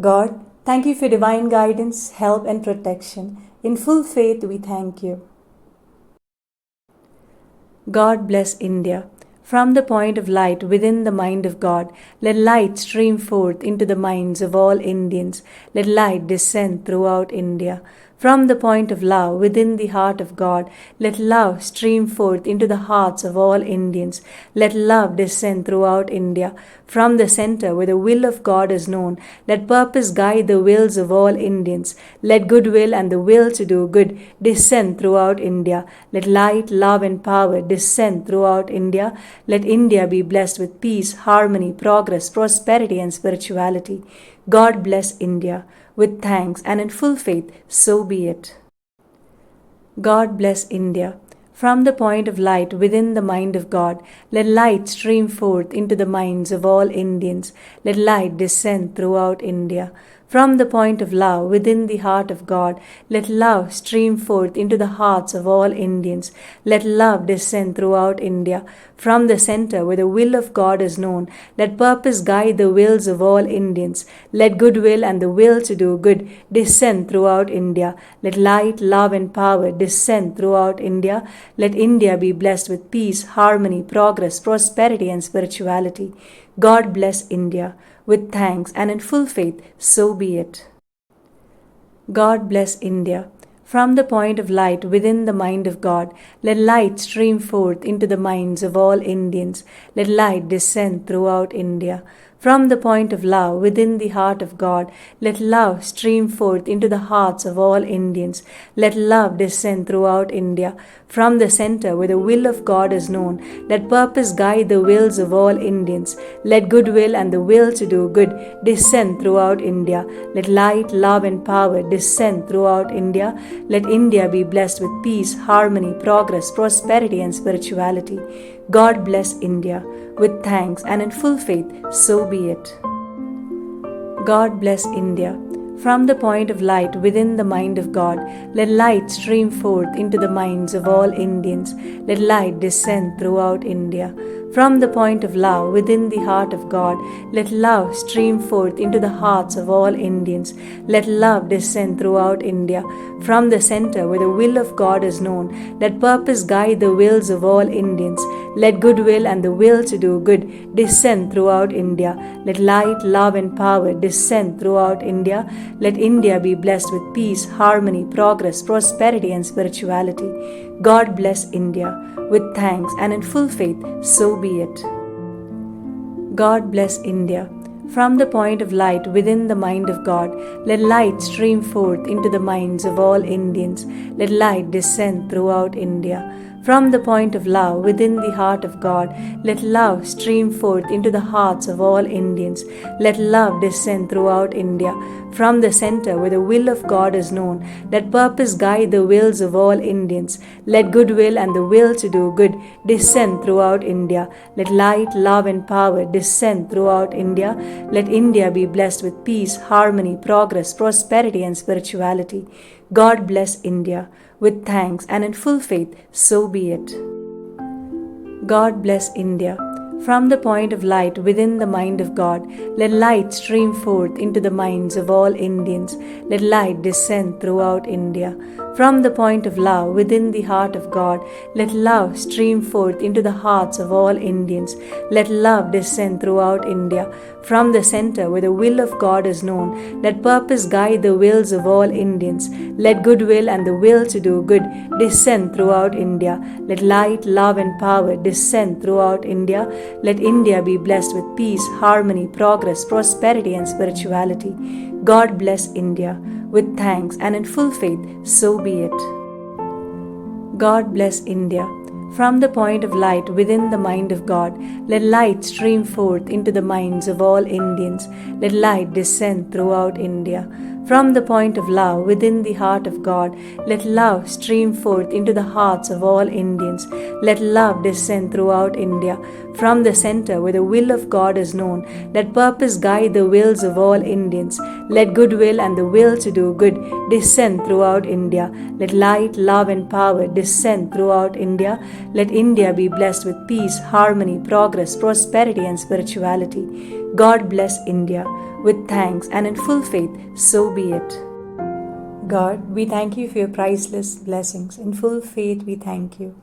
God, thank you for divine guidance, help, and protection. In full faith, we thank you. God bless India. From the point of light within the mind of God, let light stream forth into the minds of all Indians. Let light descend throughout India. From the point of love within the heart of God, let love stream forth into the hearts of all Indians. Let love descend throughout India. From the center where the will of God is known, let purpose guide the wills of all Indians. Let goodwill and the will to do good descend throughout India. Let light, love, and power descend throughout India. Let India be blessed with peace, harmony, progress, prosperity, and spirituality. God bless India. With thanks and in full faith, so be it. God bless India. From the point of light within the mind of God, let light stream forth into the minds of all Indians. Let light descend throughout India. From the point of love within the heart of God, let love stream forth into the hearts of all Indians. Let love descend throughout India. From the center where the will of God is known, let purpose guide the wills of all Indians. Let goodwill and the will to do good descend throughout India. Let light, love, and power descend throughout India. Let India be blessed with peace, harmony, progress, prosperity, and spirituality. God bless India. With thanks and in full faith, so be it. God bless India. From the point of light within the mind of God, let light stream forth into the minds of all Indians. Let light descend throughout India. From the point of love within the heart of God, let love stream forth into the hearts of all Indians. Let love descend throughout India. From the center where the will of God is known, let purpose guide the wills of all Indians. Let goodwill and the will to do good descend throughout India. Let light, love, and power descend throughout India. Let India be blessed with peace, harmony, progress, prosperity, and spirituality. God bless India. With thanks and in full faith, so be it. God bless India. From the point of light within the mind of God, let light stream forth into the minds of all Indians. Let light descend throughout India. From the point of love within the heart of God, let love stream forth into the hearts of all Indians. Let love descend throughout India. From the center where the will of God is known, let purpose guide the wills of all Indians. Let goodwill and the will to do good descend throughout India. Let light, love, and power descend throughout India. Let India be blessed with peace, harmony, progress, prosperity, and spirituality. God bless India. With thanks and in full faith, so be it. God bless India. From the point of light within the mind of God, let light stream forth into the minds of all Indians. Let light descend throughout India. From the point of love within the heart of God, let love stream forth into the hearts of all Indians. Let love descend throughout India. From the center where the will of God is known, let purpose guide the wills of all Indians. Let goodwill and the will to do good descend throughout India. Let light, love, and power descend throughout India. Let India be blessed with peace, harmony, progress, prosperity, and spirituality. God bless India. With thanks and in full faith, so be it. God bless India. From the point of light within the mind of God, let light stream forth into the minds of all Indians. Let light descend throughout India. From the point of love within the heart of God, let love stream forth into the hearts of all Indians. Let love descend throughout India. From the center where the will of God is known, let purpose guide the wills of all Indians. Let goodwill and the will to do good descend throughout India. Let light, love, and power descend throughout India. Let India be blessed with peace, harmony, progress, prosperity, and spirituality. God bless India. With thanks and in full faith, so be it. God bless India. From the point of light within the mind of God, let light stream forth into the minds of all Indians. Let light descend throughout India. From the point of love within the heart of God, let love stream forth into the hearts of all Indians. Let love descend throughout India. From the center where the will of God is known, let purpose guide the wills of all Indians. Let goodwill and the will to do good descend throughout India. Let light, love, and power descend throughout India. Let India be blessed with peace, harmony, progress, prosperity, and spirituality. God bless India. With thanks and in full faith, so be it. God, we thank you for your priceless blessings. In full faith, we thank you.